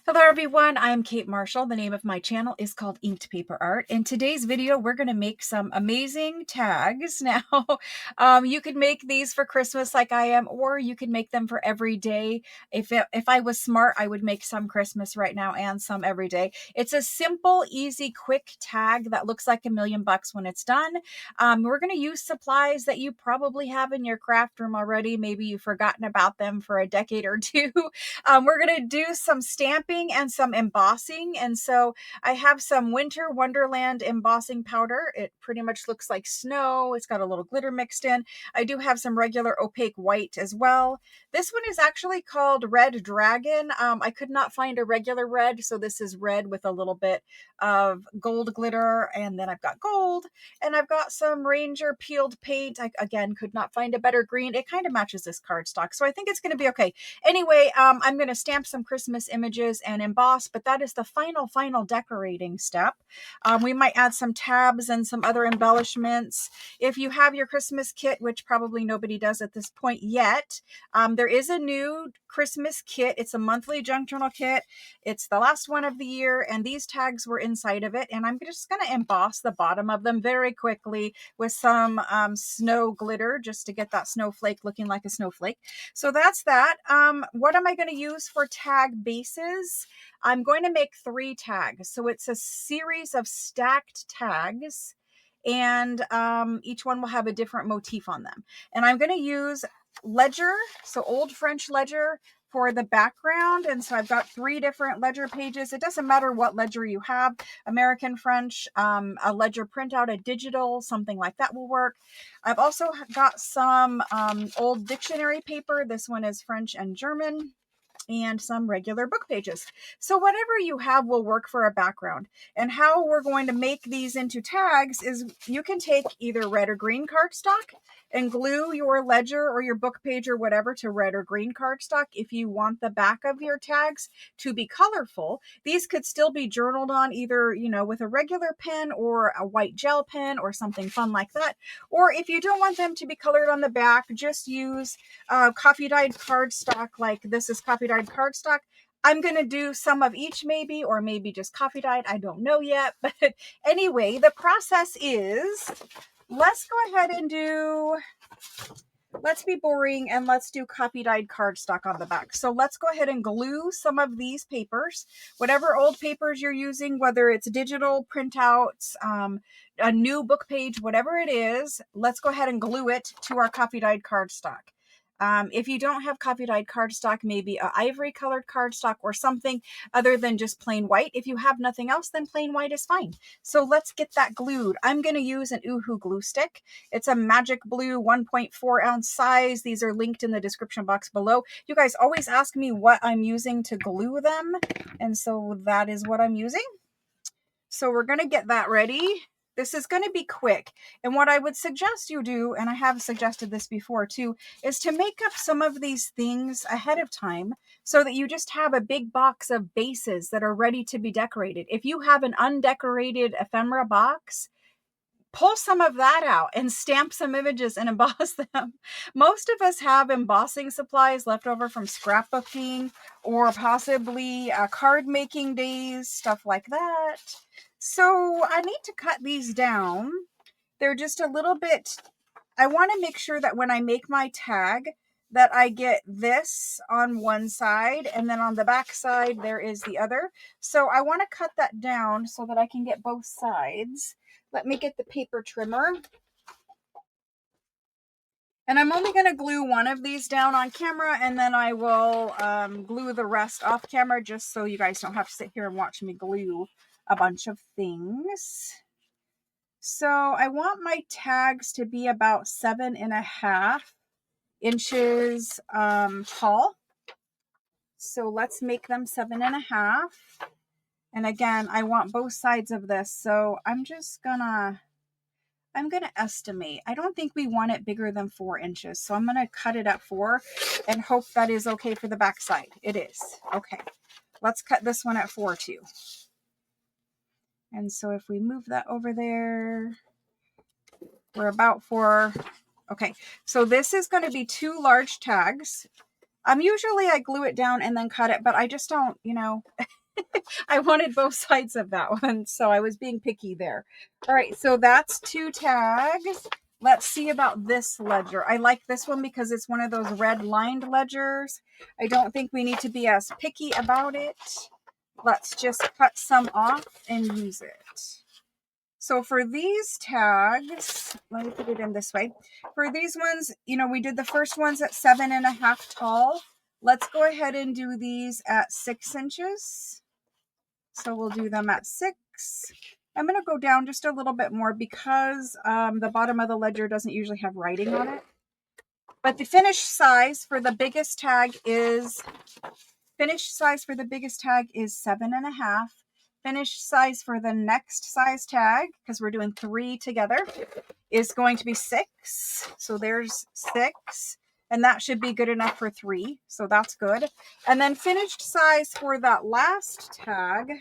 Hello everyone, I'm Kate Marshall. The name of my channel is called Inked Paper Art. In today's video, we're going to make some amazing tags. Now, you could make these for Christmas like I am, or you could make them for every day. If I was smart, I would make some Christmas right now and some every day. It's a simple, easy, quick tag that looks like $1,000,000 when it's done. We're going to use supplies that you probably have in your craft room already. Maybe you've forgotten about them for a decade or two. We're going to do some stamping and some embossing. And so I have some Winter Wonderland embossing powder. It pretty much looks like snow. It's got a little glitter mixed in. I do have some regular opaque white as well. This one is actually called Red Dragon. I could not find a regular red, so this is red with a little bit of gold glitter. And then I've got gold, and I've got some Ranger peeled paint. I, again, could not find a better green. It kind of matches this cardstock, so I think it's going to be okay. Anyway, I'm going to stamp some Christmas images and emboss, but that is the final decorating step. We might add some tabs and some other embellishments. If you have your Christmas kit, which probably nobody does at this point yet, there is a new Christmas kit. It's a monthly junk journal kit. It's the last one of the year, and these tags were inside of it, and I'm just going to emboss the bottom of them very quickly with some snow glitter just to get that snowflake looking like a snowflake. So that's that. What am I going to use for tag bases? I'm going to make 3 tags. So it's a series of stacked tags, and each one will have a different motif on them. And I'm going to use ledger, so old French ledger, for the background. And so I've got 3 different ledger pages. It doesn't matter what ledger you have, American French, a ledger printout, a digital, something like that will work. I've also got some old dictionary paper. This one is French and German, and some regular book pages. So whatever you have will work for a background. And how we're going to make these into tags is you can take either red or green cardstock and glue your ledger or your book page or whatever to red or green cardstock. If you want the back of your tags to be colorful, these could still be journaled on either, with a regular pen or a white gel pen or something fun like that. Or if you don't want them to be colored on the back, just use coffee dyed cardstock. Like this is coffee dyed cardstock. I'm going to do some of each maybe, or maybe just coffee dyed. I don't know yet. But anyway, the process is, let's go ahead and let's be boring and let's do coffee dyed cardstock on the back. So let's go ahead and glue some of these papers, whatever old papers you're using, whether it's digital printouts, a new book page, whatever it is, let's go ahead and glue it to our coffee dyed cardstock. If you don't have coffee dyed cardstock, maybe a ivory colored cardstock or something other than just plain white. If you have nothing else, then plain white is fine. So let's get that glued. I'm going to use an Oohoo glue stick. It's a magic blue 1.4 ounce size. These are linked in the description box below. You guys always ask me what I'm using to glue them, and so that is what I'm using. So we're going to get that ready. This is going to be quick. And what I would suggest you do, and I have suggested this before too, is to make up some of these things ahead of time so that you just have a big box of bases that are ready to be decorated. If you have an undecorated ephemera box, pull some of that out and stamp some images and emboss them. Most of us have embossing supplies left over from scrapbooking or possibly card making days, stuff like that. So I need to cut these down. They're just a little bit, I want to make sure that when I make my tag that I get this on one side and then on the back side there is the other. So I want to cut that down so that I can get both sides. Let me get the paper trimmer. And I'm only going to glue one of these down on camera, and then I will glue the rest off camera just so you guys don't have to sit here and watch me glue a bunch of things. So I want my tags to be about 7.5 inches tall. So let's make them 7.5. And again, I want both sides of this. So I'm going to estimate. I don't think we want it bigger than 4 inches. So I'm going to cut it at 4 and hope that is okay for the back side. It is. Okay. Let's cut this one at 4 too. And so if we move that over there, we're about 4. Okay. So this is going to be 2 large tags. Usually I glue it down and then cut it, but I just don't, you know, I wanted both sides of that one, so I was being picky there. All right, so that's 2 tags. Let's see about this ledger. I like this one because it's one of those red lined ledgers. I don't think we need to be as picky about it. Let's just cut some off and use it. So for these tags, let me put it in this way. For these ones, you know, we did the first ones at 7.5 tall. Let's go ahead and do these at 6 inches. So we'll do them at 6. I'm going to go down just a little bit more because the bottom of the ledger doesn't usually have writing on it. But the finished size for the biggest tag is 7.5. Finished size for the next size tag, because we're doing 3 together, is going to be 6. So there's 6. And that should be good enough for 3. So that's good. And then finished size for that last tag.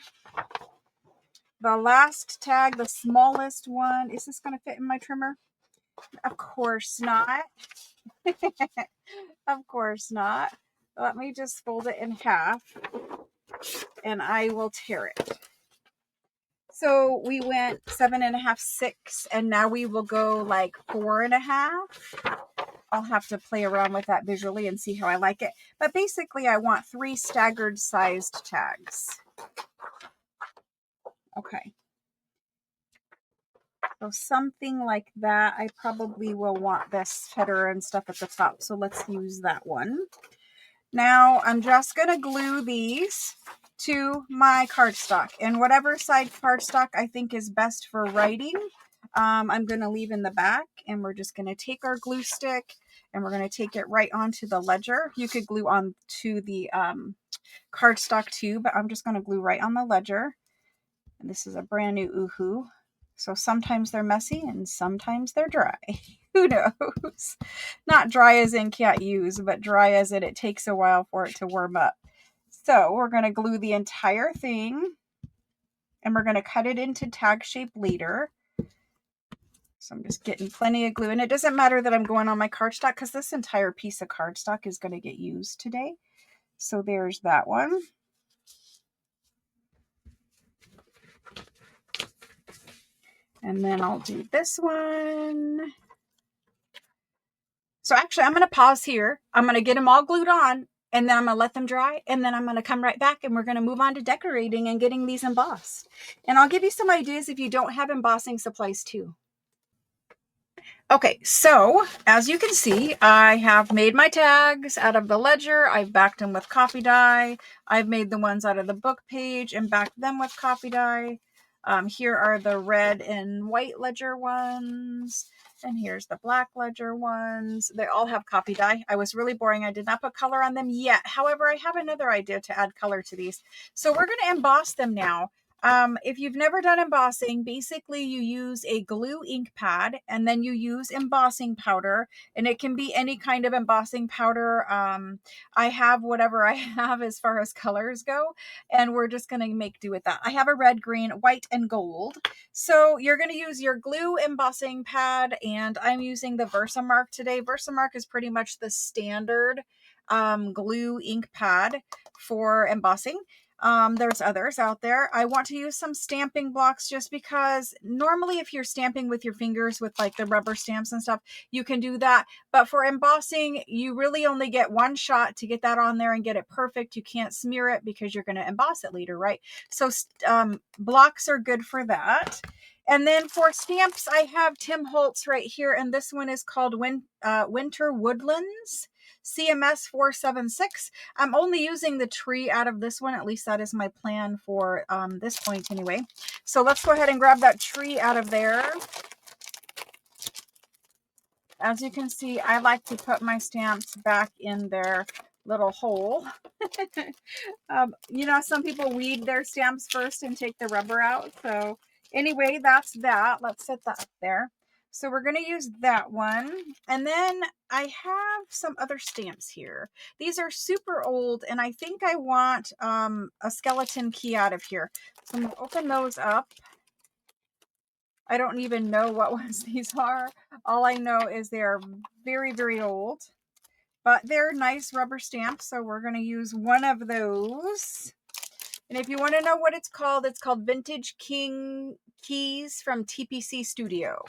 The last tag, the smallest one. Is this going to fit in my trimmer? Of course not. Of course not. Let me just fold it in half and I will tear it. So we went 7.5, 6, and now we will go like 4.5. I'll have to play around with that visually and see how I like it. But basically I want 3 staggered sized tags. Okay. So something like that. I probably will want this header and stuff at the top. So let's use that one. Now I'm just going to glue these to my cardstock, and whatever side cardstock I think is best for writing, I'm going to leave in the back, and we're just going to take our glue stick and we're going to take it right onto the ledger. You could glue on to the cardstock too, but I'm just going to glue right on the ledger. And this is a brand new Oohoo. So sometimes they're messy and sometimes they're dry. Who knows? Not dry as in can't use, but dry as in it takes a while for it to warm up. So we're going to glue the entire thing and we're going to cut it into tag shape later. So I'm just getting plenty of glue, and it doesn't matter that I'm going on my cardstock because this entire piece of cardstock is going to get used today. So there's that one. And then I'll do this one. So actually, I'm going to pause here. I'm going to get them all glued on, and then I'm going to let them dry, and then I'm going to come right back, and we're going to move on to decorating and getting these embossed. And I'll give you some ideas if you don't have embossing supplies too. Okay, so as you can see, I have made my tags out of the ledger. I've backed them with coffee dye. I've made the ones out of the book page and backed them with coffee dye. Here are the red and white ledger ones. And here's the black ledger ones. They all have coffee dye. I was really boring. I did not put color on them yet. However, I have another idea to add color to these. So we're going to emboss them now. If you've never done embossing, basically you use a glue ink pad and then you use embossing powder, and it can be any kind of embossing powder. I have whatever I have as far as colors go, and we're just going to make do with that. I have a red, green, white, and gold. So you're going to use your glue embossing pad, and I'm using the Versamark today. Versamark is pretty much the standard glue ink pad for embossing. There's others out there. I want to use some stamping blocks just because normally if you're stamping with your fingers with like the rubber stamps and stuff, you can do that. But for embossing, you really only get one shot to get that on there and get it perfect. You can't smear it because you're going to emboss it later, right? So blocks are good for that. And then for stamps, I have Tim Holtz right here, and this one is called Winter Woodlands CMS 476. I'm only using the tree out of this one. At least that is my plan for this point anyway. So let's go ahead and grab that tree out of there. As you can see, I like to put my stamps back in their little hole. You know, some people weed their stamps first and take the rubber out. So anyway, that's that. Let's set that up there. So we're going to use that one. And then I have some other stamps here. These are super old, and I think I want a skeleton key out of here. So I'm going to open those up. I don't even know what ones these are. All I know is they are very, very old. but they're nice rubber stamps. So we're going to use one of those. And if you want to know what it's called Vintage King Keys from TPC Studio.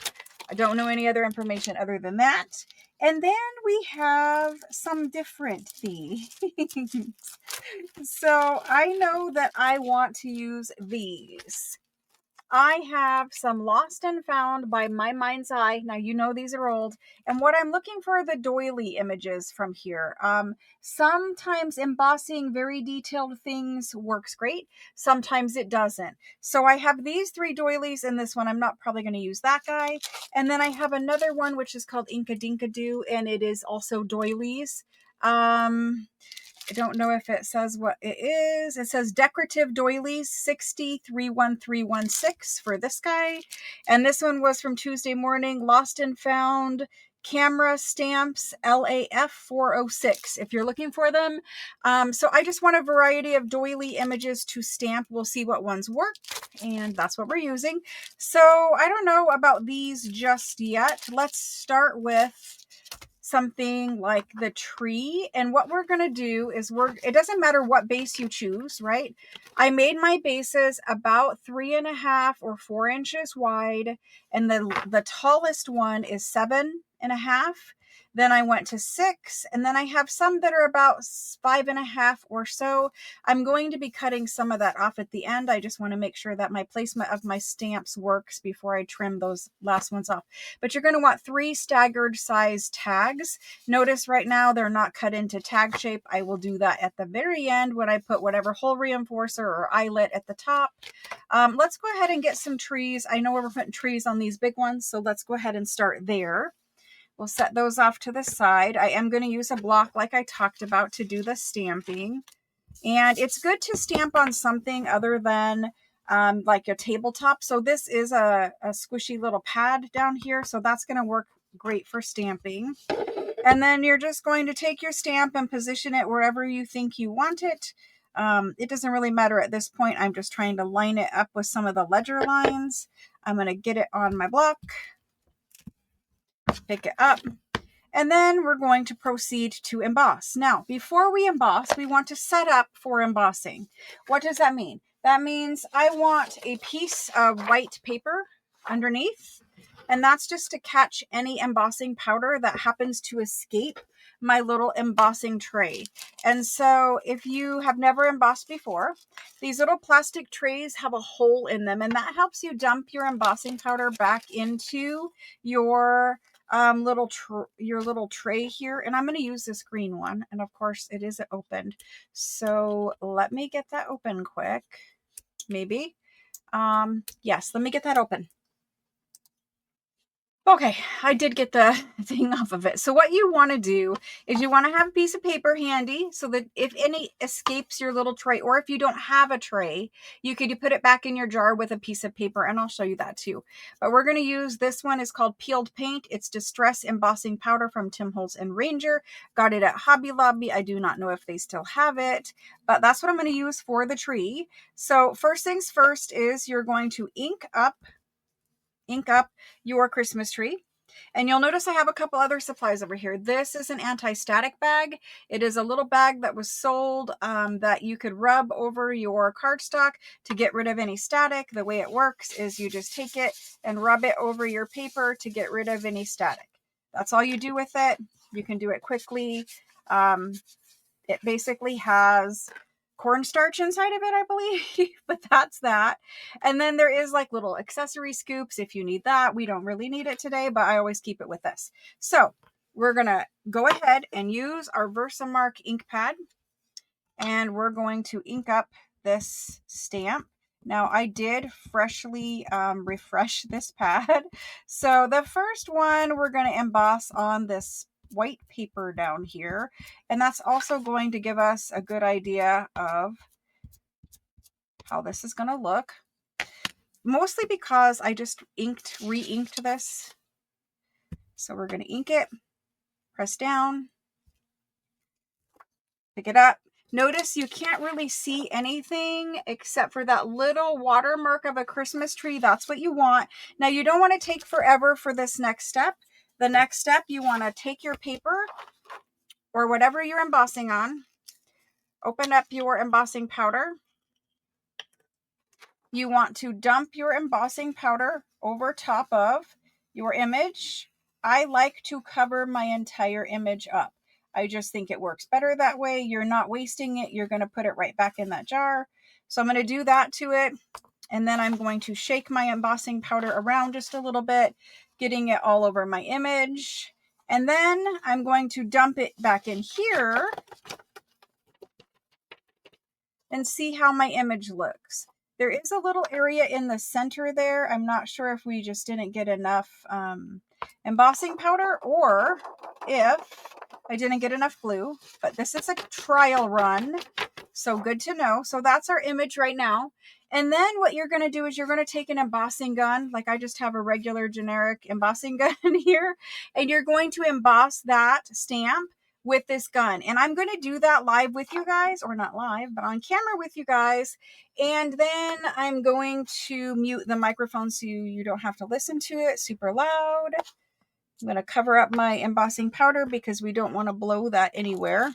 I don't know any other information other than that. And then we have some different things. So I know that I want to use these. I have some Lost and Found by My Mind's Eye. Now, you know these are old. And what I'm looking for are the doily images from here. Sometimes embossing very detailed things works great. Sometimes it doesn't. So I have these 3 doilies in this one. I'm not probably going to use that guy. And then I have another one, which is called Inka Dinka Doo, and it is also doilies. I don't know if it says what it is. It says Decorative Doilies 60-31316 for this guy. And this one was from Tuesday Morning, Lost and Found Camera Stamps LAF 406 if you're looking for them. So I just want a variety of doily images to stamp. We'll see what ones work, and that's what we're using. So I don't know about these just yet. Let's start with something like the tree. And what we're going to do is it doesn't matter what base you choose, right? I made my bases about 3.5 or 4 inches wide. And the tallest one is 7.5. Then I went to 6, and then I have some that are about 5.5 or so. I'm going to be cutting some of that off at the end. I just want to make sure that my placement of my stamps works before I trim those last ones off. But you're going to want 3 staggered size tags. Notice right now they're not cut into tag shape. I will do that at the very end when I put whatever hole reinforcer or eyelet at the top. Let's go ahead and get some trees. I know we're putting trees on these big ones, so let's go ahead and start there. We'll set those off to the side. I am going to use a block like I talked about to do the stamping. And it's good to stamp on something other than like a tabletop. So this is a squishy little pad down here. So that's going to work great for stamping. And then you're just going to take your stamp and position it wherever you think you want it. It doesn't really matter at this point. I'm just trying to line it up with some of the ledger lines. I'm going to get it on my block, pick it up, and then we're going to proceed to emboss. Now, before we emboss, we want to set up for embossing. What does that mean? That means I want a piece of white paper underneath, and that's just to catch any embossing powder that happens to escape my little embossing tray. And so if you have never embossed before, these little plastic trays have a hole in them, and that helps you dump your embossing powder back into your little tray here. And I'm going to use this green one, and of course it isn't opened, so let me get that open quick. Maybe yes, let me get that open. Okay, I did get the thing off of it. So what you want to do is you want to have a piece of paper handy so that if any escapes your little tray, or if you don't have a tray, you could put it back in your jar with a piece of paper, and I'll show you that too. But we're going to use this one. Is called Peeled Paint. It's Distress Embossing Powder from Tim Holtz and Ranger. Got it at Hobby Lobby. I do not know if they still have it, but that's what I'm going to use for the tree. So first things first is you're going to ink up your Christmas tree. And you'll notice I have a couple other supplies over here. This is an anti-static bag. It is a little bag that was sold that you could rub over your cardstock to get rid of any static. The way it works is you just take it and rub it over your paper to get rid of any static. That's all you do with it. You can do it quickly. It basically has cornstarch inside of it, I believe, but that's that. And then there is like little accessory scoops if you need that. We don't really need it today, but I always keep it with this. So we're going to go ahead and use our Versamark ink pad, and we're going to ink up this stamp. Now I did freshly refresh this pad. So the first one we're going to emboss on this white paper down here, and that's also going to give us a good idea of how this is going to look, mostly because I just re-inked this. So we're going to ink it, press down, pick it up. Notice you can't really see anything except for that little watermark of a Christmas tree. That's what you want. Now you don't want to take forever for this next step. The next step, you want to take your paper or whatever you're embossing on. Open up your embossing powder. You want to dump your embossing powder over top of your image. I like to cover my entire image up. I just think it works better that way. You're not wasting it. You're going to put it right back in that jar. So I'm going to do that to it. And then I'm going to shake my embossing powder around just a little bit, getting it all over my image. And then I'm going to dump it back in here and see how my image looks. There is a little area in the center there. I'm not sure if we just didn't get enough embossing powder or if I didn't get enough glue, but this is a trial run, so good to know. So that's our image right now. And then what you're going to do is you're going to take an embossing gun, like I just have a regular generic embossing gun here, and you're going to emboss that stamp with this gun. And I'm going to do that live with you guys, or not live, but on camera with you guys. And then I'm going to mute the microphone so you don't have to listen to it super loud. I'm going to cover up my embossing powder because we don't want to blow that anywhere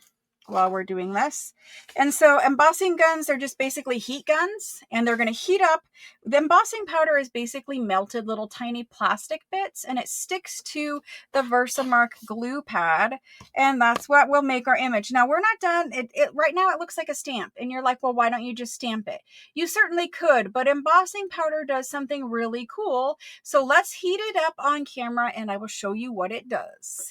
while we're doing this. And so embossing guns are just basically heat guns, and they're going to heat up. The embossing powder is basically melted little tiny plastic bits, and it sticks to the Versamark glue pad, and that's what will make our image. Now we're not done. Right now it looks like a stamp, and you're like, well, why don't you just stamp it? You certainly could, but embossing powder does something really cool. So let's heat it up on camera, and I will show you what it does.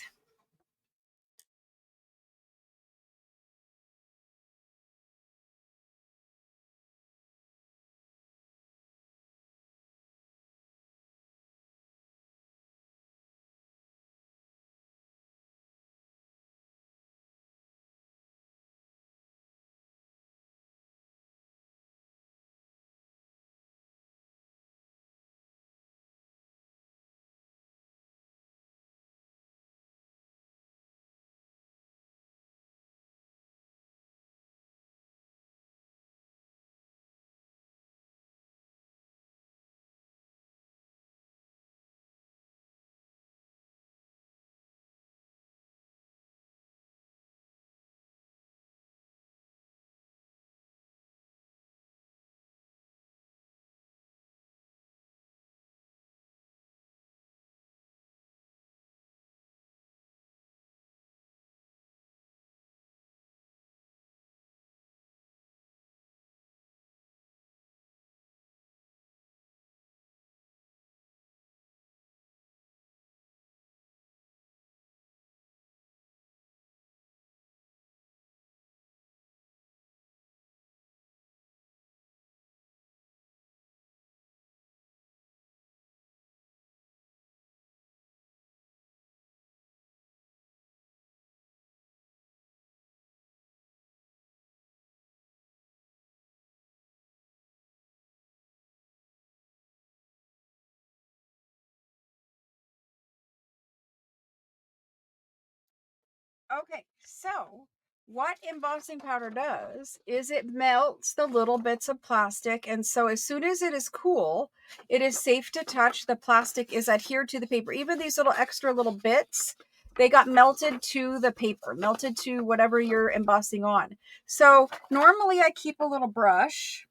Okay, so what embossing powder does is it melts the little bits of plastic, and so as soon as it is cool, it is safe to touch. The plastic is adhered to the paper. Even these little extra little bits, they got melted to the paper, melted to whatever you're embossing on. So normally I keep a little brush,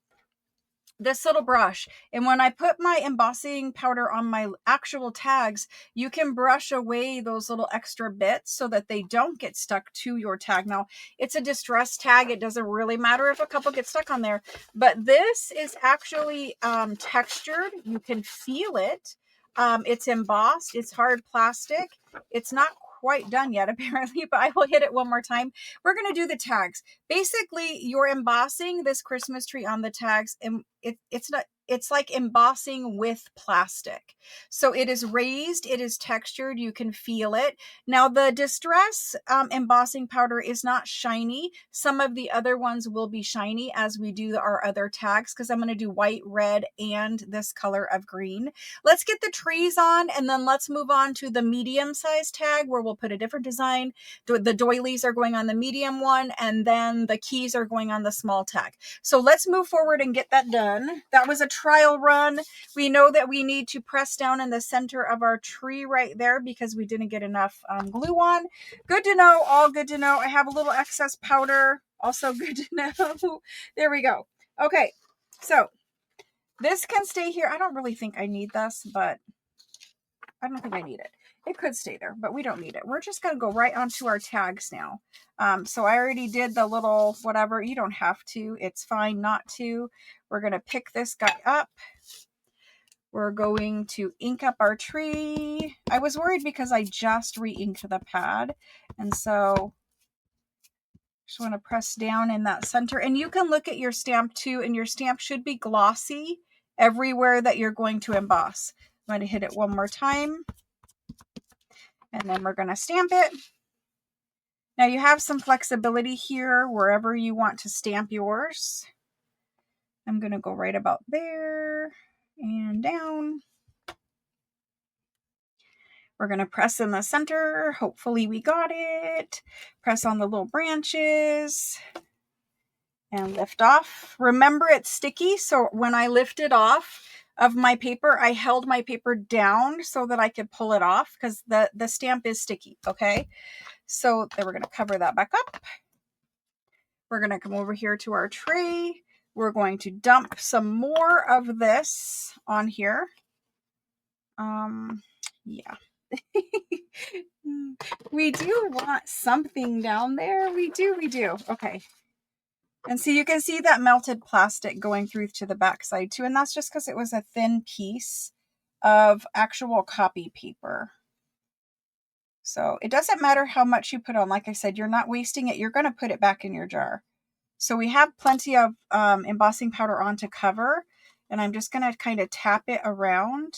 this little brush, and when I put my embossing powder on my actual tags, you can brush away those little extra bits so that they don't get stuck to your tag. Now it's a distress tag, it doesn't really matter if a couple get stuck on there, but this is actually textured. You can feel it. It's embossed, it's hard plastic. It's not quite done yet apparently, but I will hit it one more time. We're going to do the tags. Basically, you're embossing this Christmas tree on the tags, and it's like embossing with plastic. So it is raised, it is textured, you can feel it. Now the distress embossing powder is not shiny. Some of the other ones will be shiny as we do our other tags, because I'm going to do white, red, and this color of green. Let's get the trees on, and then let's move on to the medium size tag where we'll put a different design. The doilies are going on the medium one, and then the keys are going on the small tag. So let's move forward and get that done. That was a trial run. We know that we need to press down in the center of our tree right there because we didn't get enough glue on. Good to know, all good to know. I have a little excess powder, also good to know. There we go. Okay, so this can stay here. I don't really think I need this, but I don't think I need it. It could stay there, but we don't need it. We're just going to go right onto our tags now. So I already did the little whatever. You don't have to. It's fine not to. We're going to pick this guy up. We're going to ink up our tree. I was worried because I just re-inked the pad. And so just want to press down in that center. And you can look at your stamp too, and your stamp should be glossy everywhere that you're going to emboss. I'm going to hit it one more time. And then we're going to stamp it. Now you have some flexibility here wherever you want to stamp yours. I'm going to go right about there and down. We're going to press in the center. Hopefully we got it. Press on the little branches and lift off. Remember, it's sticky, so when I lift it off of my paper, I held my paper down so that I could pull it off because the stamp is sticky, okay? So then we're going to cover that back up. We're going to come over here to our tray. We're going to dump some more of this on here. Yeah. We do want something down there. We do. Okay. And so you can see that melted plastic going through to the back side too. And that's just because it was a thin piece of actual copy paper. So it doesn't matter how much you put on. Like I said, you're not wasting it. You're going to put it back in your jar. So we have plenty of embossing powder on to cover. And I'm just going to kind of tap it around.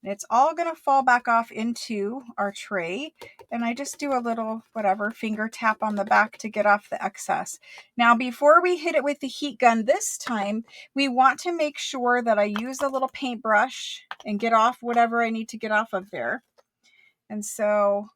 And it's all going to fall back off into our tray. And I just do a little, whatever, finger tap on the back to get off the excess. Now, before we hit it with the heat gun this time, we want to make sure that I use a little paintbrush and get off whatever I need to get off of there. And so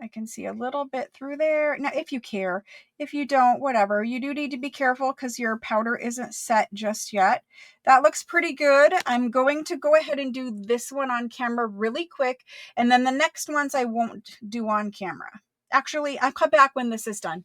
I can see a little bit through there. Now, if you care, if you don't, whatever. You do need to be careful because your powder isn't set just yet. That looks pretty good. I'm going to go ahead and do this one on camera really quick. And then the next ones I won't do on camera. Actually, I'll come back when this is done.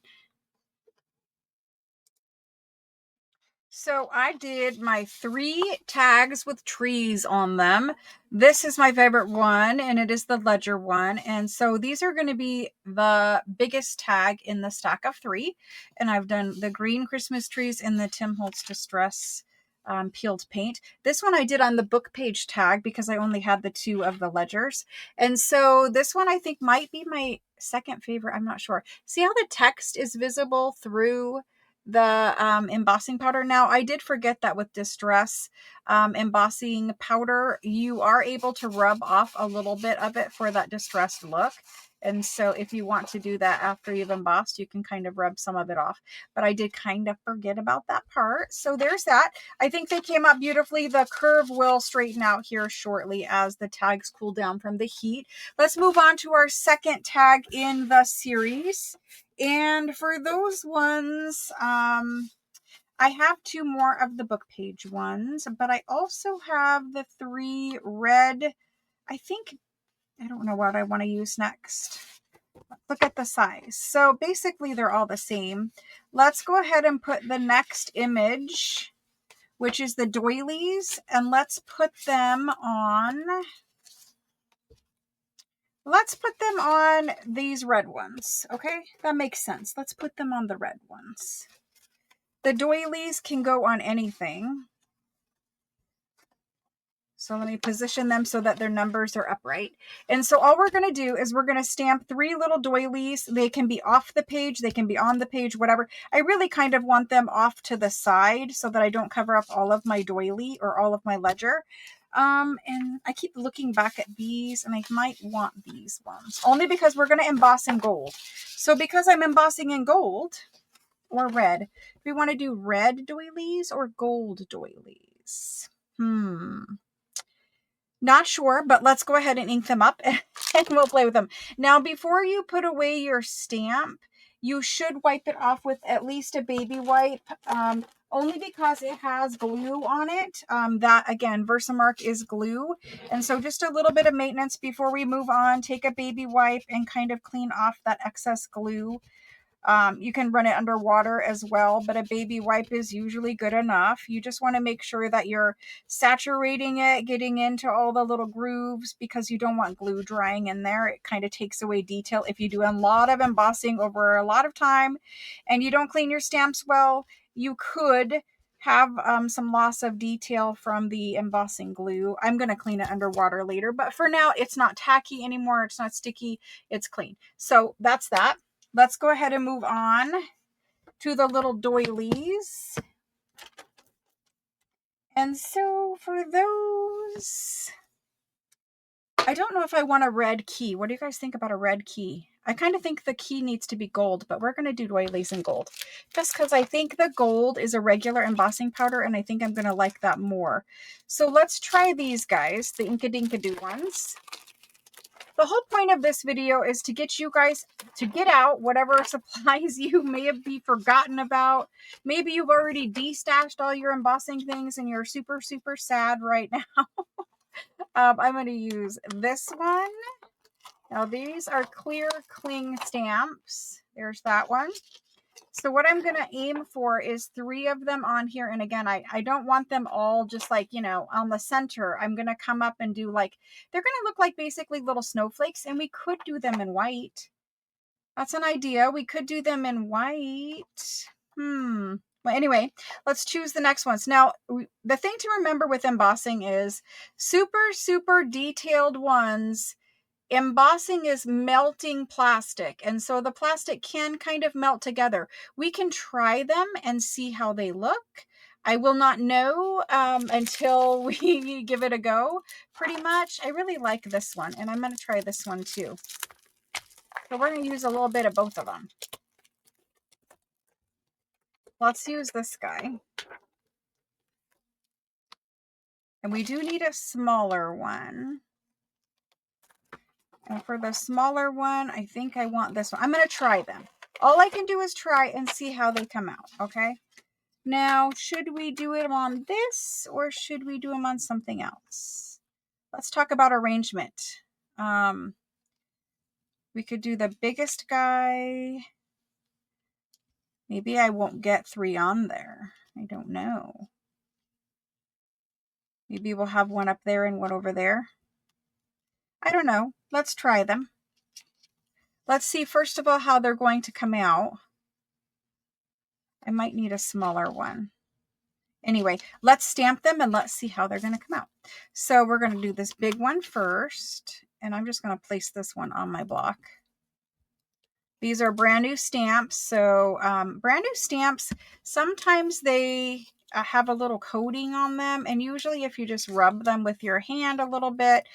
So I did my 3 tags with trees on them. This is my favorite one, and it is the ledger one. And so these are going to be the biggest tag in the stack of 3. And I've done the green Christmas trees and the Tim Holtz Distress peeled paint. This one I did on the book page tag because I only had the 2 of the ledgers. And so this one I think might be my second favorite. I'm not sure. See how the text is visible through the embossing powder. Now, I did forget that with Distress embossing powder, you are able to rub off a little bit of it for that distressed look. And so if you want to do that after you've embossed, you can kind of rub some of it off. But I did kind of forget about that part. So there's that. I think they came out beautifully. The curve will straighten out here shortly as the tags cool down from the heat. Let's move on to our second tag in the series. And for those ones, I have 2 more of the book page ones, but I also have the 3 red. I don't know what I want to use next. Look at the size. So basically they're all the same. Let's go ahead and put the next image, which is the doilies, and let's put them on. Let's put them on these red ones, okay? That makes sense. Let's put them on the red ones. The doilies can go on anything. So let me position them so that their numbers are upright. And so all we're going to do is we're going to stamp 3 little doilies. They can be off the page. They can be on the page, whatever. I really kind of want them off to the side so that I don't cover up all of my doily or all of my ledger. And I keep looking back at these, and I might want these ones only because we're going to emboss in gold. So because I'm embossing in gold or red, do we want to do red doilies or gold doilies? Not sure, but let's go ahead and ink them up and we'll play with them. Now, before you put away your stamp, you should wipe it off with at least a baby wipe. only because it has glue on it. That, again, Versamark is glue. And so just a little bit of maintenance before we move on. Take a baby wipe and kind of clean off that excess glue. You can run it underwater as well, but a baby wipe is usually good enough. You just want to make sure that you're saturating it, getting into all the little grooves, because you don't want glue drying in there. It kind of takes away detail. If you do a lot of embossing over a lot of time and you don't clean your stamps well, you could have some loss of detail from the embossing glue. I'm going to clean it underwater later, but for now, it's not tacky anymore. It's not sticky. It's clean. So that's that. Let's go ahead and move on to the little doilies. And so for those, I don't know if I want a red key. What do you guys think about a red key? I kind of think the key needs to be gold, but we're going to do doilies in gold. Just because I think the gold is a regular embossing powder, and I think I'm going to like that more. So let's try these guys, the Inkadinkadoo ones. The whole point of this video is to get you guys to get out whatever supplies you may have forgotten about. Maybe you've already destashed all your embossing things and you're super, super sad right now. I'm going to use this one. Now these are clear cling stamps. There's that one. So what I'm going to aim for is 3 of them on here. And again, I don't want them all just like, you know, on the center. I'm going to come up and do like, they're going to look like basically little snowflakes, and we could do them in white. That's an idea. We could do them in white. Well, anyway, let's choose the next ones. Now, the thing to remember with embossing is super, super detailed ones. Embossing is melting plastic, and so the plastic can kind of melt together. We can try them and see how they look. I will not know until we give it a go, pretty much. I really like this one, and I'm going to try this one too. So we're going to use a little bit of both of them. Let's use this guy. And we do need a smaller one. And for the smaller one, I think I want this one. I'm going to try them. All I can do is try and see how they come out, okay? Now, should we do it on this or should we do them on something else? Let's talk about arrangement. We could do the biggest guy. Maybe I won't get 3 on there. I don't know. Maybe we'll have one up there and one over there. I don't know. Let's try them. Let's see, first of all, how they're going to come out. I might need a smaller one. Anyway, let's stamp them and let's see how they're going to come out. So we're going to do this big one first. And I'm just going to place this one on my block. These are brand new stamps. So brand new stamps, sometimes they have a little coating on them. And usually if you just rub them with your hand a little bit,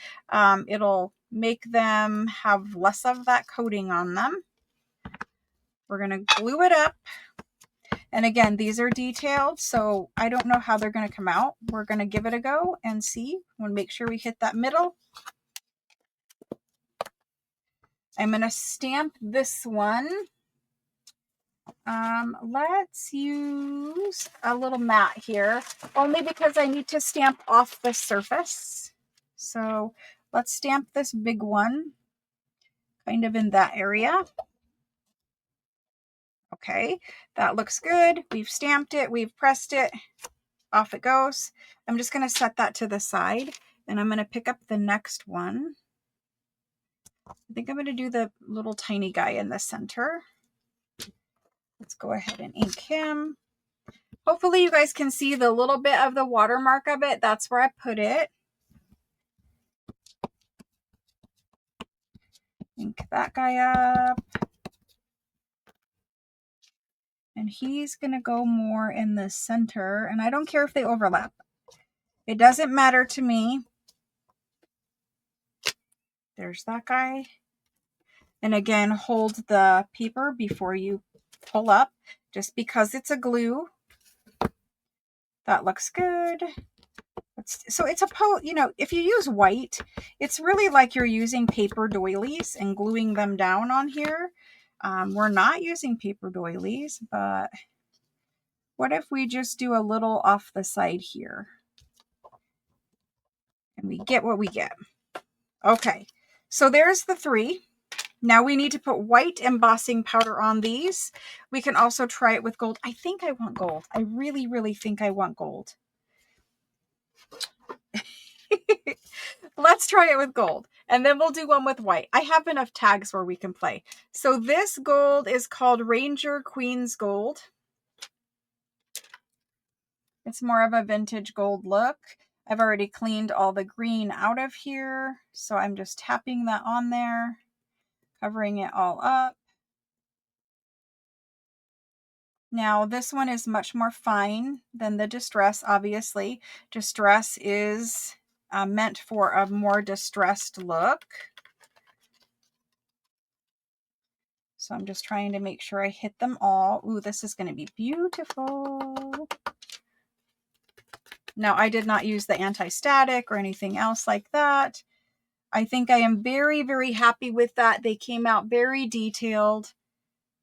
it'll make them have less of that coating on them. We're going to glue it up. And again, these are detailed, so I don't know how they're going to come out. We're going to give it a go and see. We'll make sure we hit that middle. I'm going to stamp this one. Let's use a little mat here, only because I need to stamp off the surface. So let's stamp this big one, kind of in that area. Okay, that looks good. We've stamped it, we've pressed it, off it goes. I'm just going to set that to the side, and I'm going to pick up the next one. I think I'm going to do the little tiny guy in the center. Let's go ahead and ink him. Hopefully you guys can see the little bit of the watermark of it. That's where I put it. Ink that guy up. And he's going to go more in the center. And I don't care if they overlap. It doesn't matter to me. There's that guy. And again, hold the paper before you pull up, just because it's a glue. That looks good. So it's you know, if you use white, it's really like you're using paper doilies and gluing them down on here. We're not using paper doilies, but What if we just do a little off the side here? And we get what we get. Okay, so there's the 3. Now we need to put white embossing powder on these. We can also try it with gold. I think I want gold. I really, really think I want gold. Let's try it with gold, and then we'll do one with white. I have enough tags where we can play. So this gold is called Ranger Queen's Gold. It's more of a vintage gold look. I've already cleaned all the green out of here, so I'm just tapping that on there, covering it all up. Now this one is much more fine than the Distress, obviously. Distress is meant for a more distressed look. So I'm just trying to make sure I hit them all. Ooh, this is going to be beautiful. Now, I did not use the anti-static or anything else like that. I think I am very, very happy with that. They came out very detailed.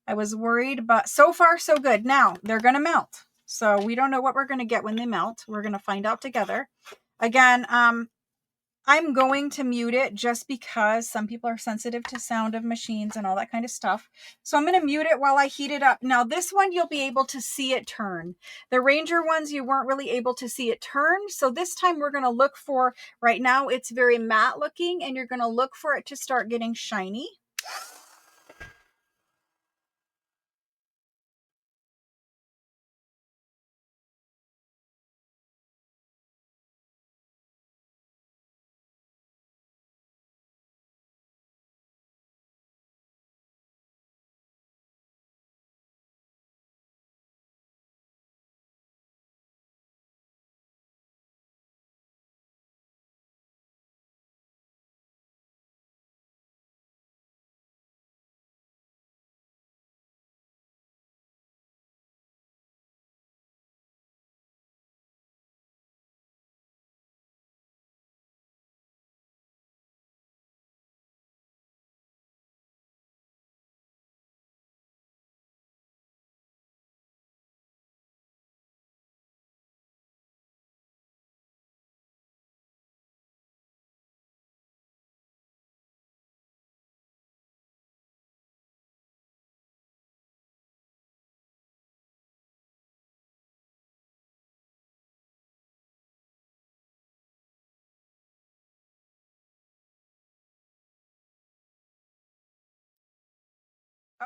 I was worried, but so far so good. Now, they're going to melt. So we don't know what we're going to get when they melt. We're going to find out together. Again, I'm going to mute it just because some people are sensitive to sound of machines and all that kind of stuff. So I'm going to mute it while I heat it up. Now this one, you'll be able to see it turn. The Ranger ones, you weren't really able to see it turn. So this time we're going to look for, right now it's very matte looking, and you're going to look for it to start getting shiny.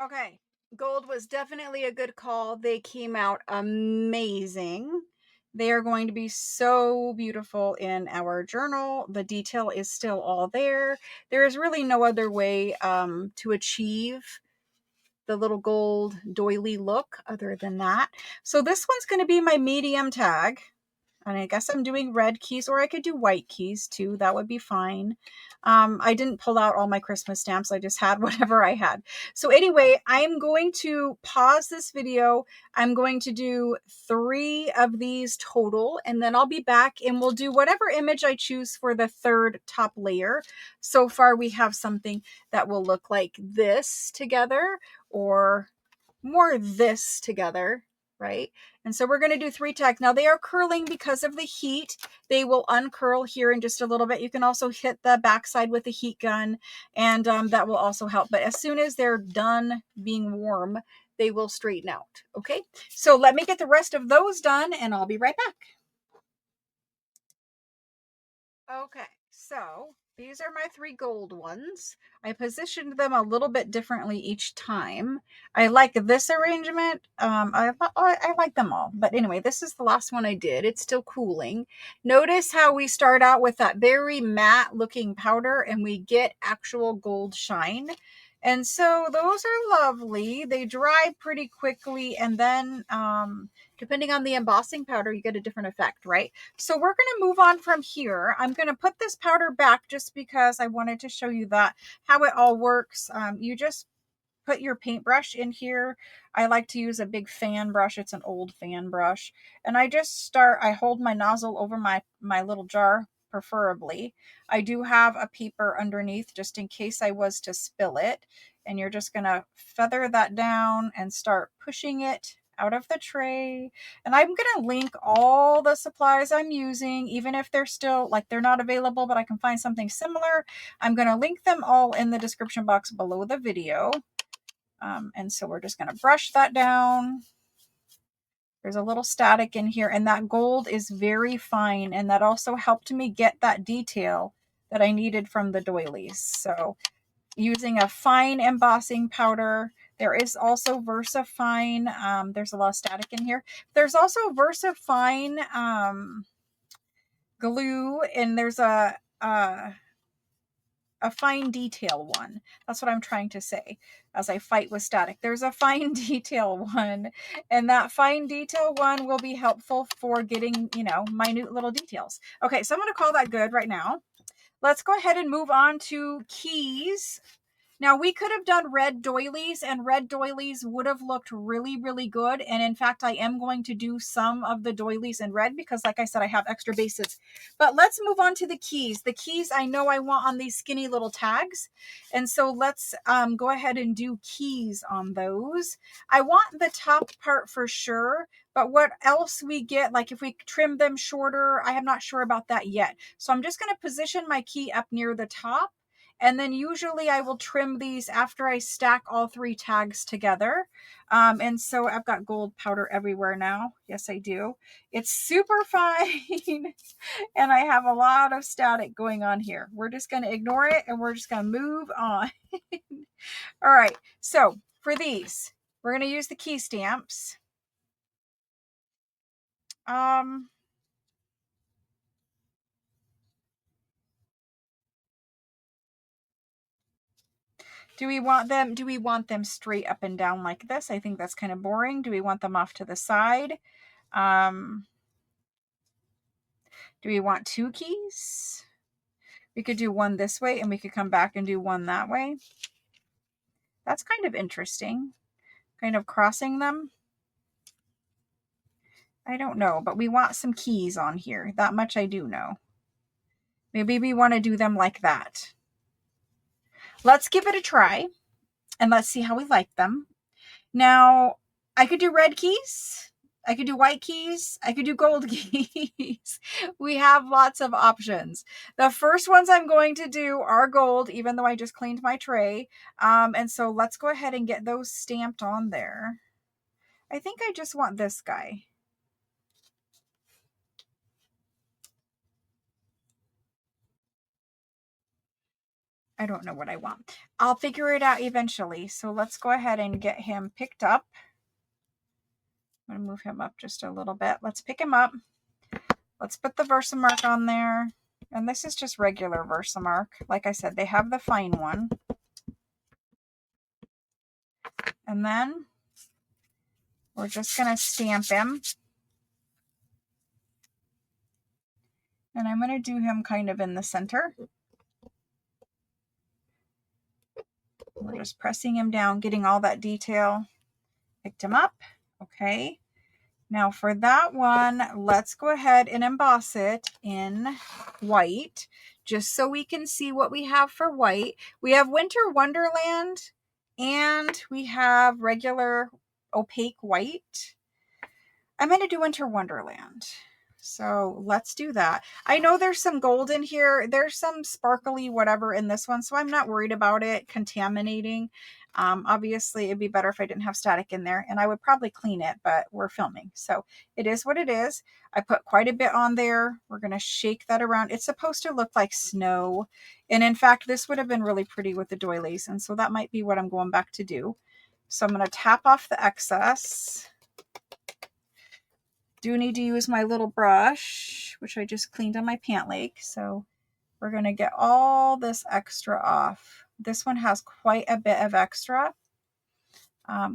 Okay, gold was definitely a good call. They came out amazing. They are going to be so beautiful in our journal. The detail is still all there. There is really no other way to achieve the little gold doily look other than that. So this one's going to be my medium tag. And I guess I'm doing red keys, or I could do white keys too. That would be fine. I didn't pull out all my Christmas stamps. I just had whatever I had. So anyway, I'm going to pause this video. I'm going to do 3 of these total, and then I'll be back and we'll do whatever image I choose for the 3rd top layer. So far, we have something that will look like this together, or more this together, right? And so we're going to do 3 tags. Now they are curling because of the heat. They will uncurl here in just a little bit. You can also hit the backside with the heat gun, and that will also help. But as soon as they're done being warm, they will straighten out. Okay, so let me get the rest of those done and I'll be right back. Okay, so these are my 3 gold ones. I positioned them a little bit differently each time. I like this arrangement. I like them all. But anyway, this is the last one I did. It's still cooling. Notice how we start out with that very matte looking powder and we get actual gold shine. And so those are lovely. They dry pretty quickly, and then depending on the embossing powder, you get a different effect, right? So we're going to move on from here. I'm going to put this powder back just because I wanted to show you that how it all works. You just put your paintbrush in here. I like to use a big fan brush. It's an old fan brush. And I hold my nozzle over my little jar, preferably. I do have a paper underneath just in case I was to spill it. And you're just going to feather that down and start pushing it out of the tray. And I'm going to link all the supplies I'm using, even if they're still like they're not available, but I can find something similar. I'm going to link them all in the description box below the video. And so we're just going to brush that down. There's a little static in here, and that gold is very fine, and that also helped me get that detail that I needed from the doilies. So using a fine embossing powder. There is also VersaFine. There's a lot of static in here. There's also VersaFine glue, and there's a fine detail one. That's what I'm trying to say as I fight with static. There's a fine detail one, and that fine detail one will be helpful for getting, you know, minute little details. Okay, so I'm going to call that good right now. Let's go ahead and move on to keys. Now, we could have done red doilies, and red doilies would have looked really, really good. And in fact, I am going to do some of the doilies in red because, like I said, I have extra bases. But let's move on to the keys. The keys I know I want on these skinny little tags. And so let's go ahead and do keys on those. I want the top part for sure. But what else we get, like if we trim them shorter, I am not sure about that yet. So I'm just going to position my key up near the top. And then usually I will trim these after I stack all three tags together. And so I've got gold powder everywhere now. Yes, I do. It's super fine. And I have a lot of static going on here. We're just going to ignore it and we're just going to move on. All right. So for these, we're going to use the key stamps. Do we want them straight up and down like this? I think that's kind of boring. Do we want them off to the side? Do we want two keys? We could do one this way and we could come back and do one that way. That's kind of interesting. Kind of crossing them. I don't know, but we want some keys on here. That much I do know. Maybe we want to do them like that. Let's give it a try and let's see how we like them. Now, I could do red keys. I could do white keys. I could do gold keys. We have lots of options. The first ones I'm going to do are gold, even though I just cleaned my tray. And so let's go ahead and get those stamped on there. I think I just want this guy. I don't know what I want. I'll figure it out eventually. So let's go ahead and get him picked up. I'm going to move him up just a little bit. Let's pick him up. Let's put the Versamark on there. And this is just regular Versamark. Like I said, they have the fine one. And then we're just going to stamp him. And I'm going to do him kind of in the center. We're just pressing him down, getting all that detail. Picked him up. Okay. Now for that one, let's go ahead and emboss it in white, just so we can see what we have for white. We have Winter Wonderland and we have regular opaque white. I'm going to do Winter Wonderland. So let's do that. I know there's some gold in here. There's some sparkly whatever in this one, so I'm not worried about it contaminating. Obviously, it'd be better if I didn't have static in there, and I would probably clean it, but we're filming. So it is what it is. I put quite a bit on there. We're going to shake that around. It's supposed to look like snow. And in fact, this would have been really pretty with the doilies, and so that might be what I'm going back to do. So I'm going to tap off the excess. Do need to use my little brush, which I just cleaned on my pant leg. So we're going to get all this extra off. This one has quite a bit of extra.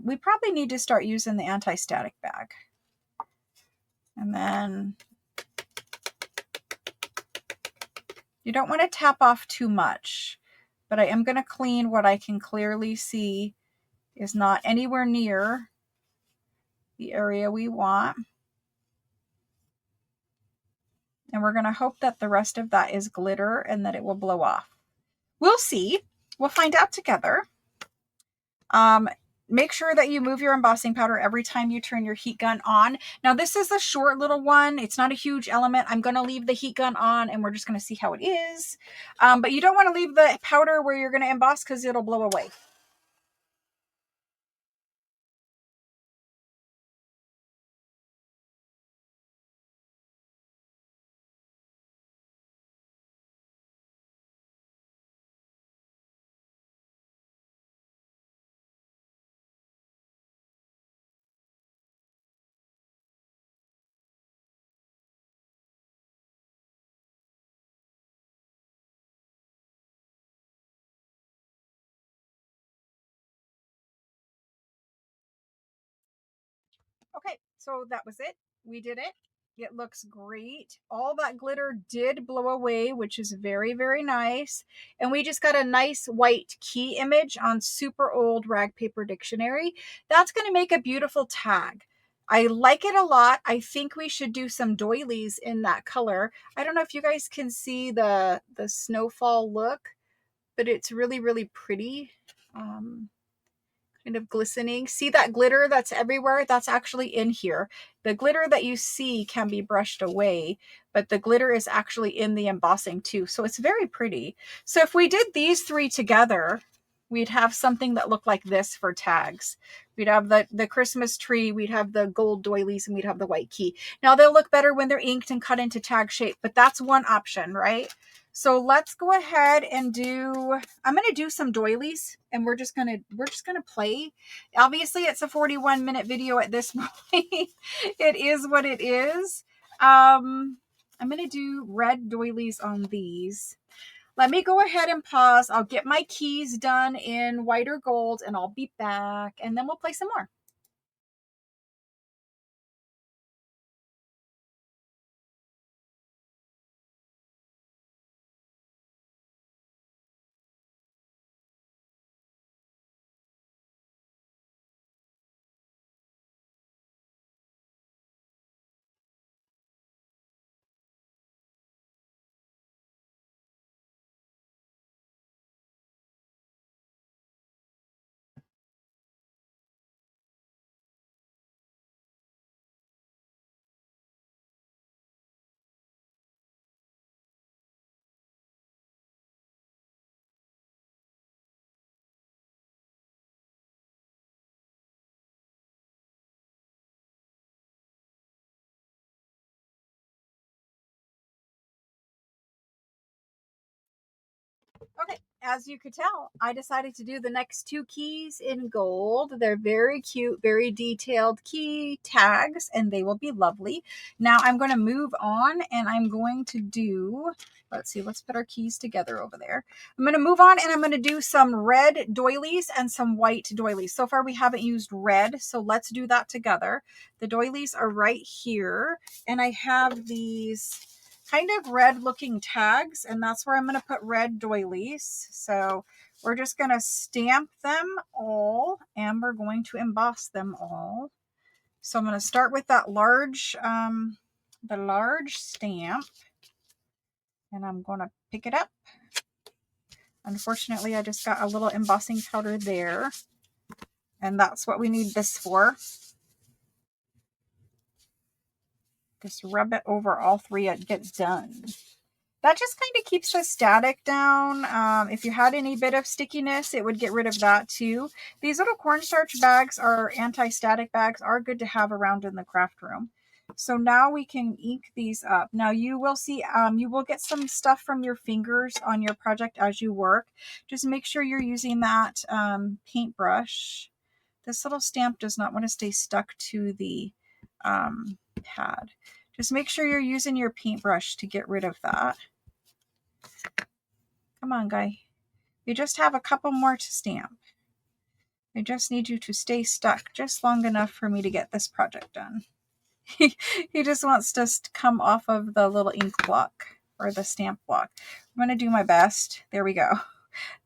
We probably need to start using the anti-static bag. And then you don't want to tap off too much, but I am going to clean what I can clearly see is not anywhere near the area we want. And we're going to hope that the rest of that is glitter and that it will blow off. We'll see. We'll find out together. make sure that you move your embossing powder every time you turn your heat gun on. Now this is a short little one. It's not a huge element. I'm going to leave the heat gun on and we're just going to see how it is. But you don't want to leave the powder where you're going to emboss because it'll blow away. Okay, so that was it. We did it. It looks great. All that glitter did blow away, which is very, very nice. And we just got a nice white key image on super old rag paper dictionary. That's going to make a beautiful tag. I like it a lot. I think we should do some doilies in that color. I don't know if you guys can see the snowfall look, but it's really, really pretty. Kind of glistening. See that glitter that's everywhere? That's actually in here. The glitter that you see can be brushed away, but the glitter is actually in the embossing too. So it's very pretty. So if we did these three together, we'd have something that looked like this for tags. We'd have the Christmas tree, we'd have the gold doilies, and we'd have the white key. Now they'll look better when they're inked and cut into tag shape, but that's one option, right? So let's go ahead and I'm going to do some doilies and we're just going to play. Obviously it's a 41-minute video at this point. It is what it is. I'm going to do red doilies on these. Let me go ahead and pause. I'll get my keys done in white or gold and I'll be back and then we'll play some more. Okay, as you could tell, I decided to do the next two keys in gold. They're very cute, very detailed key tags, and they will be lovely. Now I'm going to move on and I'm going to do, let's see, let's put our keys together over there. I'm going to move on and I'm going to do some red doilies and some white doilies. So far we haven't used red, so let's do that together. The doilies are right here, and I have these kind of red looking tags, and that's where I'm going to put red doilies. So we're just going to stamp them all and we're going to emboss them all. So I'm going to start with that large the large stamp, and I'm going to pick it up. Unfortunately I just got a little embossing powder there, and that's what we need this for. Just rub it over all three and get done. That just kind of keeps the static down. If you had any bit of stickiness, it would get rid of that too. These little cornstarch bags are anti-static bags, are good to have around in the craft room. So now we can ink these up. Now you will see, you will get some stuff from your fingers on your project as you work. Just make sure you're using that paintbrush. This little stamp does not want to stay stuck to the pad. Just make sure you're using your paintbrush to get rid of that. Come on, guy. You just have a couple more to stamp. I just need you to stay stuck just long enough for me to get this project done. He just wants to come off of the little ink block or the stamp block. I'm going to do my best. There we go.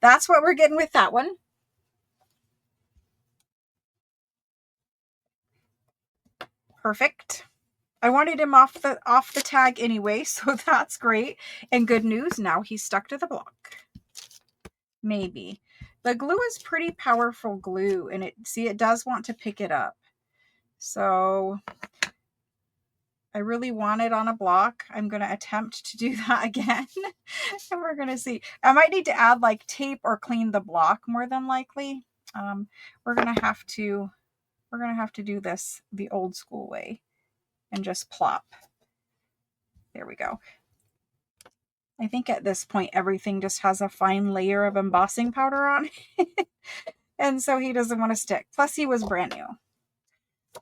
That's what we're getting with that one. Perfect. I wanted him off the tag anyway, so that's great. And good news, now he's stuck to the block. Maybe. The glue is pretty powerful glue, and it does want to pick it up. So I really want it on a block. I'm going to attempt to do that again. And we're going to see. I might need to add like tape or clean the block more than likely. We're going to have to do this the old school way and just plop. There we go. I think at this point, everything just has a fine layer of embossing powder on it. And so he doesn't want to stick. Plus he was brand new.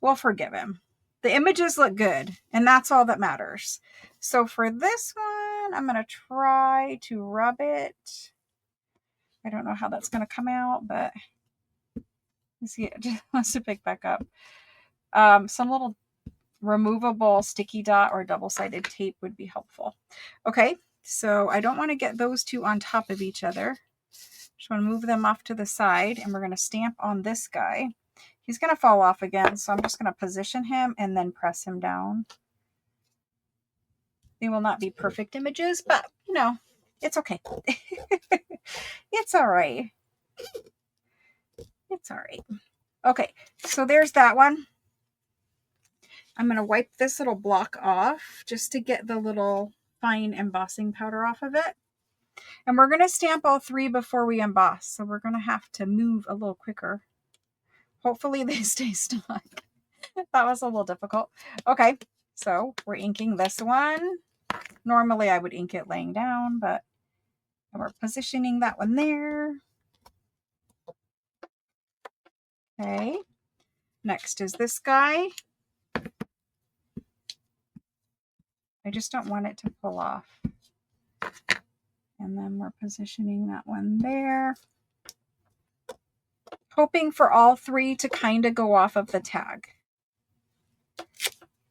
We'll forgive him. The images look good, and that's all that matters. So for this one, I'm going to try to rub it. I don't know how that's going to come out, but you see it just wants to pick back up. Some little removable sticky dot or double-sided tape would be helpful. Okay, so I don't want to get those two on top of each other. Just want to move them off to the side, and we're going to stamp on this guy. He's going to fall off again, so I'm just going to position him and then press him down. They will not be perfect images, but, you know, it's okay. It's all right. It's all right. Okay, so there's that one. I'm going to wipe this little block off just to get the little fine embossing powder off of it. And we're going to stamp all three before we emboss, so we're going to have to move a little quicker. Hopefully they stay stuck. That was a little difficult. Okay, so we're inking this one. Normally I would ink it laying down, but we're positioning that one there. Okay, next is this guy. I just don't want it to pull off. And then we're positioning that one there. Hoping for all three to kind of go off of the tag.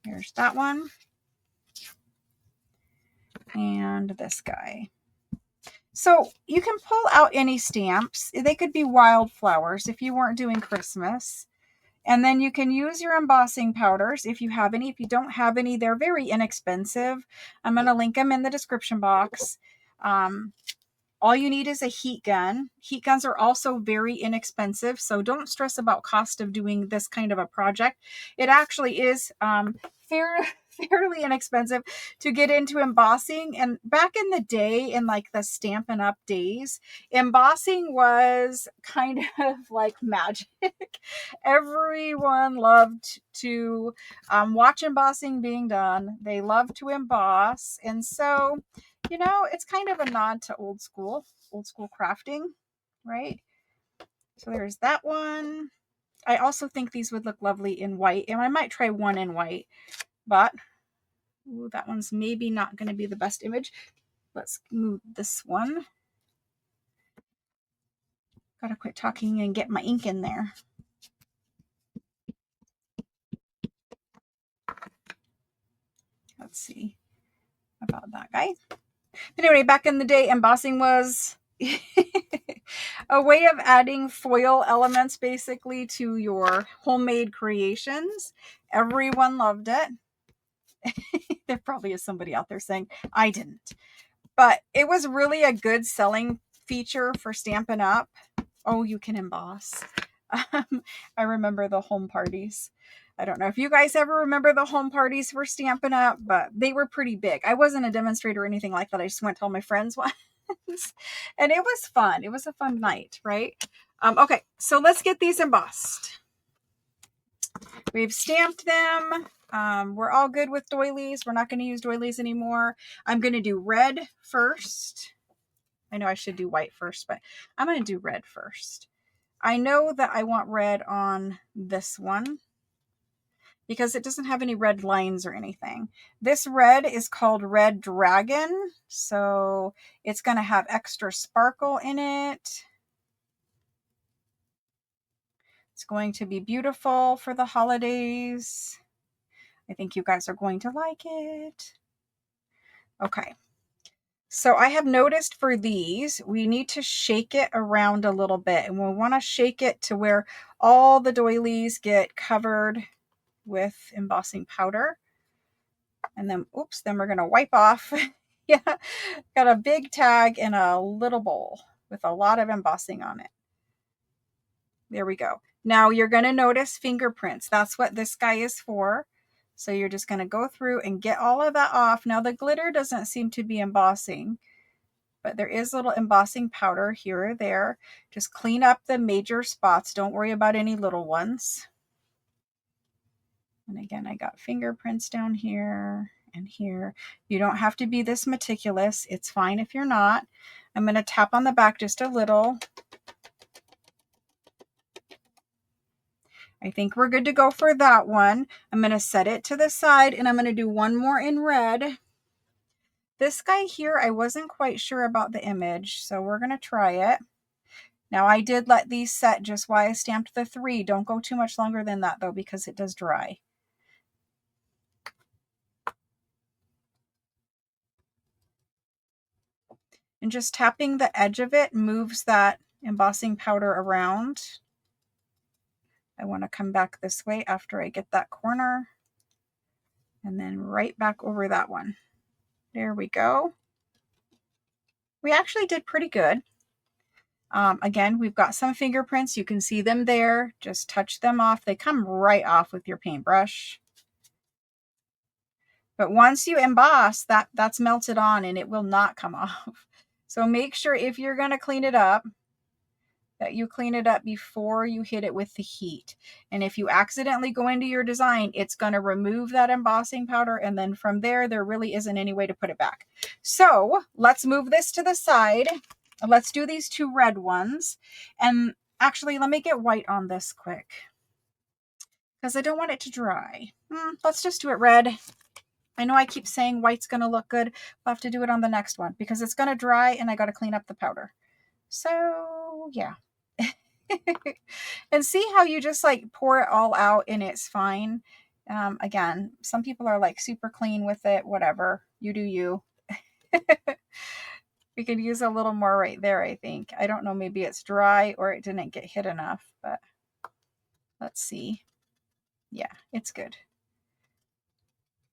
Here's that one. And this guy. So you can pull out any stamps. They could be wildflowers if you weren't doing Christmas. And then you can use your embossing powders if you have any. If you don't have any, they're very inexpensive. I'm going to link them in the description box. All you need is a heat gun. Heat guns are also very inexpensive, so don't stress about cost of doing this kind of a project. It actually is fairly inexpensive to get into embossing. And back in the day, in like the Stampin' Up days, embossing was kind of like magic. Everyone loved to watch embossing being done. They loved to emboss. And so, you know, it's kind of a nod to old school crafting, right? So there's that one. I also think these would look lovely in white, and I might try one in white, but ooh, that one's maybe not going to be the best image. Let's move this one. Gotta quit talking and get my ink in there. Let's see about that guy. But anyway, back in the day, embossing was a way of adding foil elements basically to your homemade creations. Everyone loved it. There probably is somebody out there saying, I didn't. But it was really a good selling feature for Stampin' Up. Oh, you can emboss. I remember the home parties. I don't know if you guys ever remember the home parties for Stampin' Up, but they were pretty big. I wasn't a demonstrator or anything like that. I just went to all my friends once. And it was fun. It was a fun night, right? Okay, so let's get these embossed. We've stamped them. We're all good with doilies. We're not going to use doilies anymore. I'm going to do red first. I know I should do white first, but I'm going to do red first. I know that I want red on this one because it doesn't have any red lines or anything. This red is called Red Dragon, so it's going to have extra sparkle in it. It's going to be beautiful for the holidays. I think you guys are going to like it. Okay. So I have noticed for these, we need to shake it around a little bit, and we'll want to shake it to where all the doilies get covered with embossing powder. And then, oops, then we're going to wipe off. Yeah, got a big tag in a little bowl with a lot of embossing on it. There we go. Now you're going to notice fingerprints. That's what this guy is for. So you're just going to go through and get all of that off. Now the glitter doesn't seem to be embossing, but there is a little embossing powder here or there. Just clean up the major spots. Don't worry about any little ones. And again, I got fingerprints down here and here. You don't have to be this meticulous. It's fine if you're not. I'm going to tap on the back just a little. I think we're good to go for that one. I'm going to set it to the side and I'm going to do one more in red. This guy here, I wasn't quite sure about the image, so we're going to try it. Now I did let these set just why I stamped the 3. Don't go too much longer than that though, because it does dry. And just tapping the edge of it moves that embossing powder around. I want to come back this way after I get that corner. And then right back over that one. There we go. We actually did pretty good. Again, we've got some fingerprints. You can see them there. Just touch them off. They come right off with your paintbrush. But once you emboss, that's melted on and it will not come off. So make sure if you're going to clean it up, that you clean it up before you hit it with the heat. And if you accidentally go into your design, it's going to remove that embossing powder. And then from there really isn't any way to put it back. So let's move this to the side. Let's do these 2 red ones. And actually, let me get white on this quick because I don't want it to dry. Let's just do it red. I know I keep saying white's going to look good. We'll have to do it on the next one because it's going to dry and I got to clean up the powder. So yeah. And see how you just like pour it all out and it's fine. Again, some people are like super clean with it, whatever. You do you. We could use a little more right there, I think. I don't know, maybe it's dry or it didn't get hit enough, but let's see. Yeah, it's good.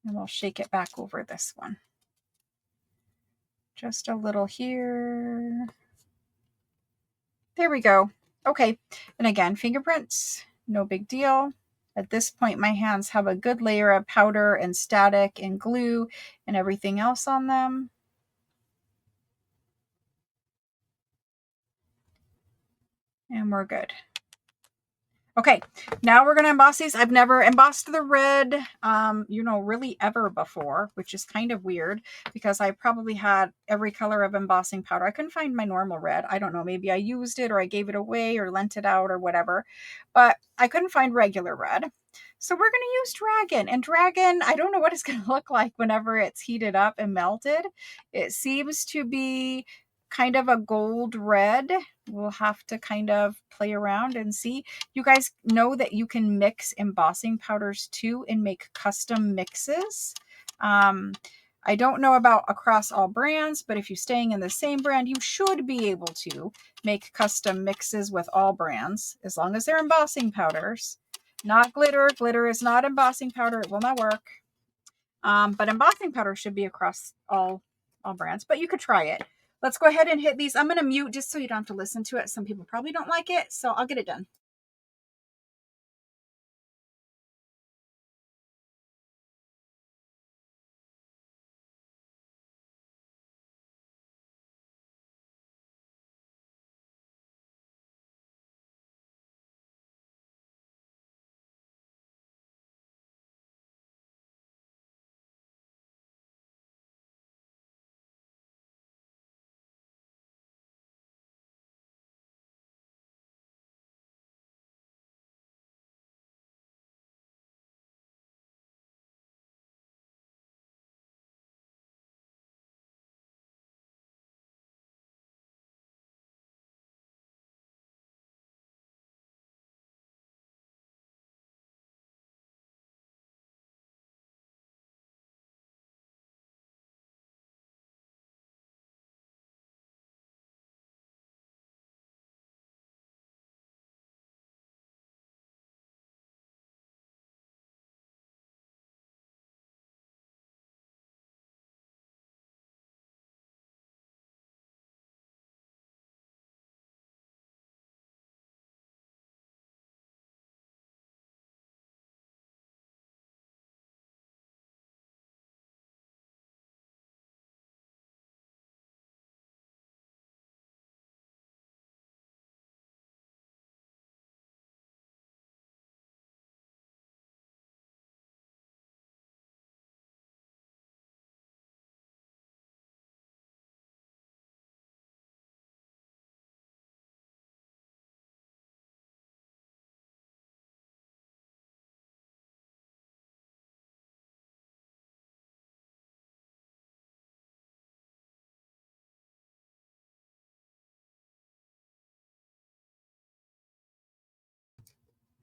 And we'll shake it back over this one. Just a little here. There we go. Okay, and again, fingerprints, no big deal. At this point, my hands have a good layer of powder and static and glue and everything else on them. And we're good. Okay, now we're going to emboss these. I've never embossed the red, really ever before, which is kind of weird because I probably had every color of embossing powder. I couldn't find my normal red. I don't know, maybe I used it or I gave it away or lent it out or whatever, but I couldn't find regular red. So we're going to use dragon, and dragon, I don't know what it's going to look like whenever it's heated up and melted. It seems to be kind of a gold red. We'll have to kind of play around and see. You guys know that you can mix embossing powders too and make custom mixes. I don't know about across all brands, but if you're staying in the same brand, you should be able to make custom mixes with all brands as long as they're embossing powders. Not glitter. Glitter is not embossing powder. It will not work. But embossing powder should be across all brands, but you could try it. Let's go ahead and hit these. I'm going to mute just so you don't have to listen to it. Some people probably don't like it, so I'll get it done.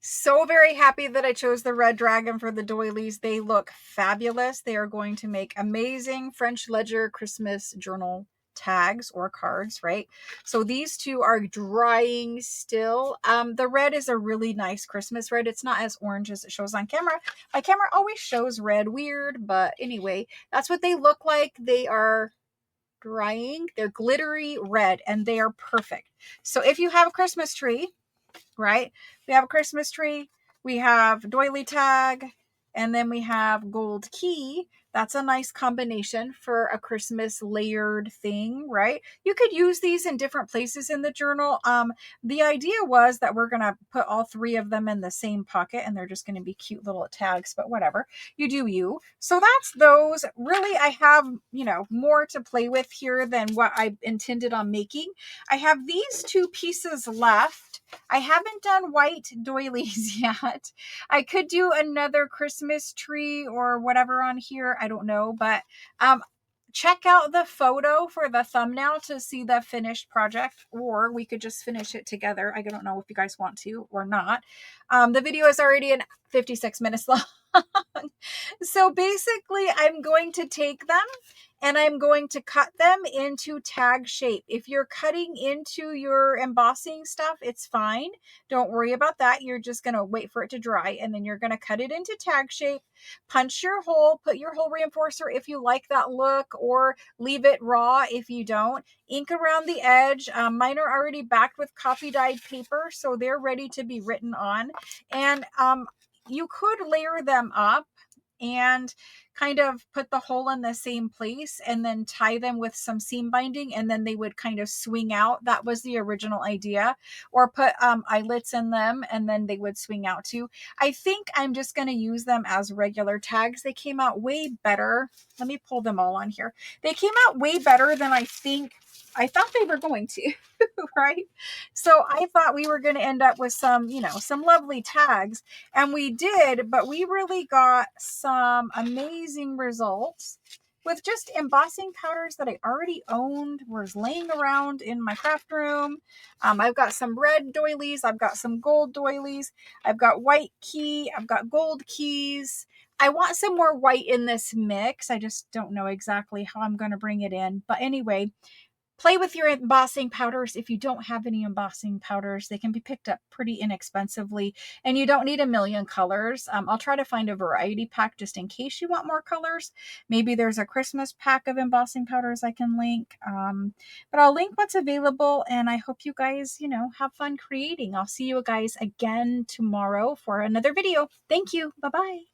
So very happy that I chose the red dragon for the doilies. They look fabulous. They are going to make amazing French ledger Christmas journal tags or cards, right? So these two are drying still. The red is a really nice Christmas red. It's not as orange as it shows on camera. My camera always shows red weird, but anyway, that's what they look like. They are drying. They're glittery red and they are perfect. So if you have a Christmas tree, right? We have a Christmas tree, we have doily tag, and then we have gold key. That's a nice combination for a Christmas layered thing, right? You could use these in different places in the journal. The idea was that we're going to put all three of them in the same pocket and they're just going to be cute little tags, but whatever. You do you. So that's those. Really, I have, more to play with here than what I intended on making. I have these two pieces left. I haven't done white doilies yet. I could do another Christmas tree or whatever on here. I don't know, but check out the photo for the thumbnail to see the finished project, or we could just finish it together. I don't know if you guys want to or not. The video is already 56 minutes long. So basically, I'm going to take them and I'm going to cut them into tag shape. If you're cutting into your embossing stuff, it's fine. Don't worry about that. You're just going to wait for it to dry and then you're going to cut it into tag shape, punch your hole, put your hole reinforcer if you like that look, or leave it raw if you don't. Ink around the edge. Mine are already backed with copy dyed paper, so they're ready to be written on. And you could layer them up and kind of put the hole in the same place and then tie them with some seam binding and then they would kind of swing out. That was the original idea. Or put eyelets in them and then they would swing out too. I think I'm just going to use them as regular tags. They came out way better. Let me pull them all on here. They came out way better than I thought they were going to, right? So I thought we were going to end up with some, some lovely tags, and we did, but we really got some amazing results with just embossing powders that I already owned, was laying around in my craft room. I've got some red doilies. I've got some gold doilies. I've got white key. I've got gold keys. I want some more white in this mix. I just don't know exactly how I'm going to bring it in. But anyway, play with your embossing powders. If you don't have any embossing powders, they can be picked up pretty inexpensively, and you don't need a million colors. I'll try to find a variety pack just in case you want more colors. Maybe there's a Christmas pack of embossing powders I can link, but I'll link what's available, and I hope you guys, have fun creating. I'll see you guys again tomorrow for another video. Thank you. Bye-bye.